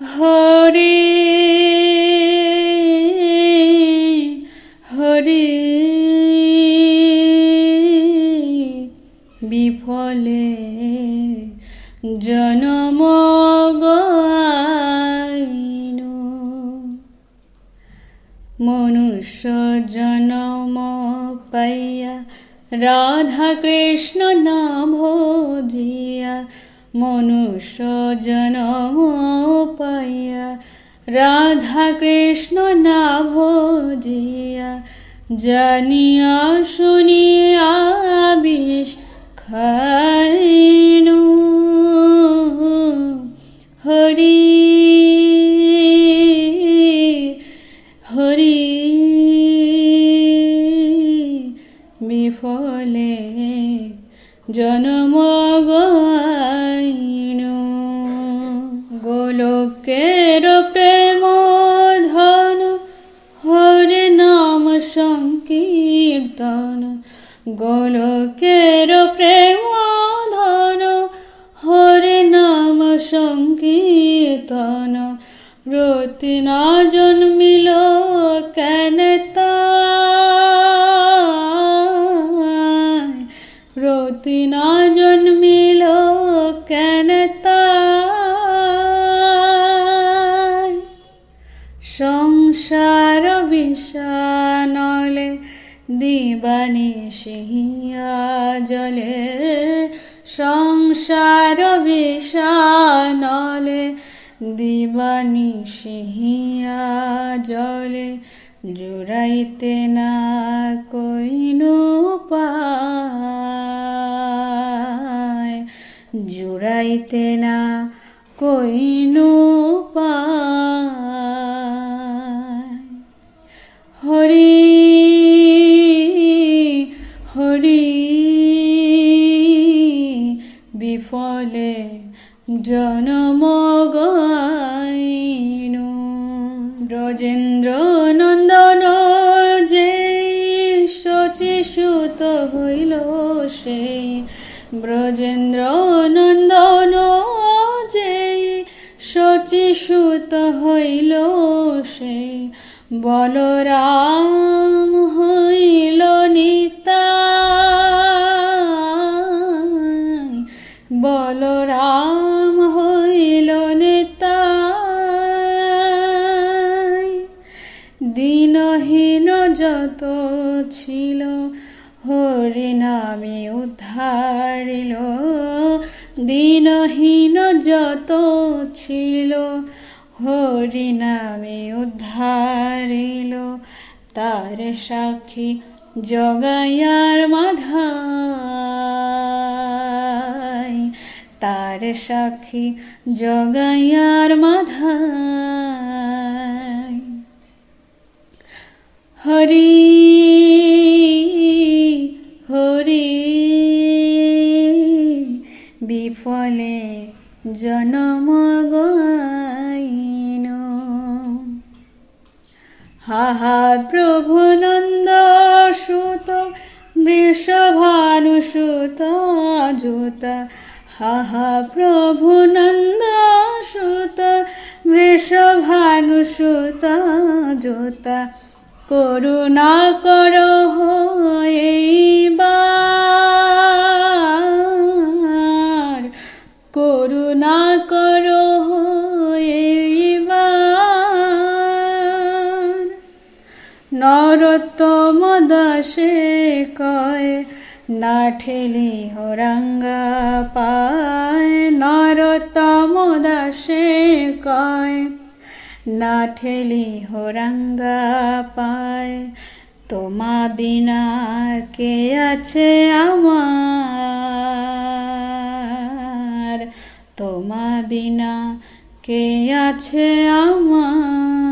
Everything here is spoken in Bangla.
হরে হরে বিফলে জনম গাইন মনুষ্য জনম পাইয়া রাধা কৃষ্ণ না ভজিয়া মনুষ্য জনম পাইয়া রাধা কৃষ্ণ না ভজিয়া জানিয়া শুনিয়া বিষ খাইনু হরি হরি বিফলে জনম গাইনু গোলকের প্রেম ধন হরে নাম সংকীর্তন গোলকের প্রেম ধন হরে নাম সংকীর্তন রতি না জন্মিল কেন তাই রতি না জন্মিল কেন তাই সংসার বিষানলে দিবানিশিয়া জলে সংসার বিষানলে দিবানিশিয়া জলে জুড়াইতে না কইনু পায় জুড়াইতে না কইনু পায় হরি হরি বিফলে জনম গাইনু ব্রজেন্দ্র নন্দন যে শচীসুত হইল সেই ব্রজেন্দ্র নন্দন যে শচীসুত হইল সেই বলরাম হইল নিতাই বলরাম হইল নিতাই দিনহীন যত ছিল হরি নামে উদ্ধারিল দিনহীন যত ছিল হরি নামে উদ্ধারিল তার সাক্ষী জগাইয়ার মাধাই তার সাক্ষী জগাইয়ার মাধাই হরি হরি বিফলে জনম গাইনু হাহা প্রভু নন্দ সুত বৃষভানুসুত যুত হাহা প্রভু নন্দ সুত বৃষভানুসুত যুত করুণা কর এইবার করুণা কর এইবার নরোত্তম দাসে কয় না ঠেলি হরাঙ্গা পায় নরোত্তম দাসে কয় না ঠেলি হরাঙ্গা পায় তোমা বিনা কে আছে আমার তোমা বিনা কে আছে আমার